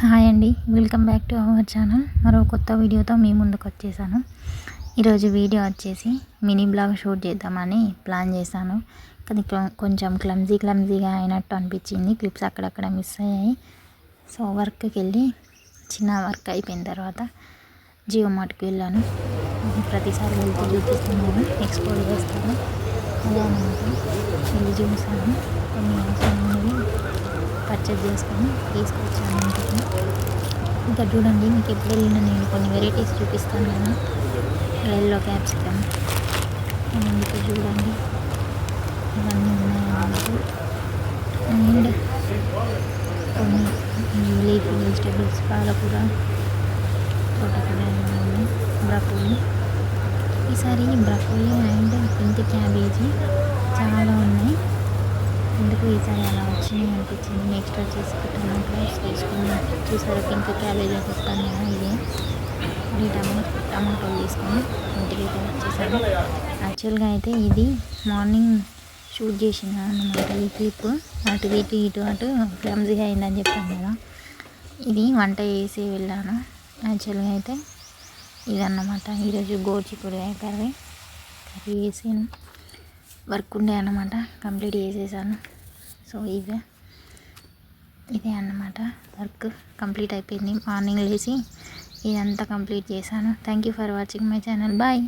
Hi అండి, welcome back to our channel. మరో కొత్త వీడియోతో మీ ముందుకు వచ్చేసాను. ఈరోజు వీడియో వచ్చేసి మినీ బ్లాగ్ షూట్ చేద్దామని ప్లాన్ చేశాను. కానీ కొంచెం క్లమ్జీగా అయినట్టు అనిపించింది. క్లిప్స్ అక్కడక్కడ మిస్ అయ్యాయి. సో వర్క్కి వెళ్ళి చిన్న వర్క్ అయిపోయిన తర్వాత జియో మార్ట్కి వెళ్ళాను. ప్రతిసారి వెళ్తే చూపిస్తున్నాను, ఎక్స్పోర్ట్ చేస్తాను. అదే అనమాట, వెళ్ళి చూసాను. కొన్ని సామాన్లు పర్చేజ్ చేసుకొని తీసుకొచ్చాను ఇంటికి. ఇంకా చూడండి, మీకు ఎప్పుడు వెళ్ళినా నేను కొన్ని వెరైటీస్ చూపిస్తాను కదా. ఎల్లో క్యాప్సికమ్ ఇంకా చూడండి, ఇవన్నీ ఉన్నాయన్నమాట. అండ్ కొన్ని లీఫీ వెజిటేబుల్స్, పాలకూర, తోటకూర, బ్రకోలీ. ఈసారి బ్రకోలీ అండ్ పింక్ క్యాబేజీ చాలా ఉన్నాయి. ఎందుకు ఈసారి అలా వచ్చినాయి అనిపించింది. నెక్స్ట్ వచ్చేసి టమాటోస్ తీసుకున్నాను. చూసారా, పింక్ క్యాబేజ్ చెప్తాను కదా, ఇది టమాటోలు తీసుకొని ఇంటికి వచ్చేసాను. యాక్చువల్గా అయితే ఇది మార్నింగ్ షూట్ చేసిన అన్నమాట. ఈ క్లిప్ ఇటు క్లమ్జీగా అయిందని చెప్పాను కదా. ఇది వంట చేసి వెళ్ళాను. యాక్చువల్గా అయితే ఇదన్నమాట. ఈరోజు గోరుచిక్కుడుకాయ కర్రీ చేసాను. వర్క్ ఉండే అన్నమాట, కంప్లీట్ చేసేసాను. సో ఇదే అన్నమాట, వర్క్ కంప్లీట్ అయిపోయింది. మార్నింగ్ లేచి ఇదంతా కంప్లీట్ చేశాను. Thank you for watching my channel. Bye.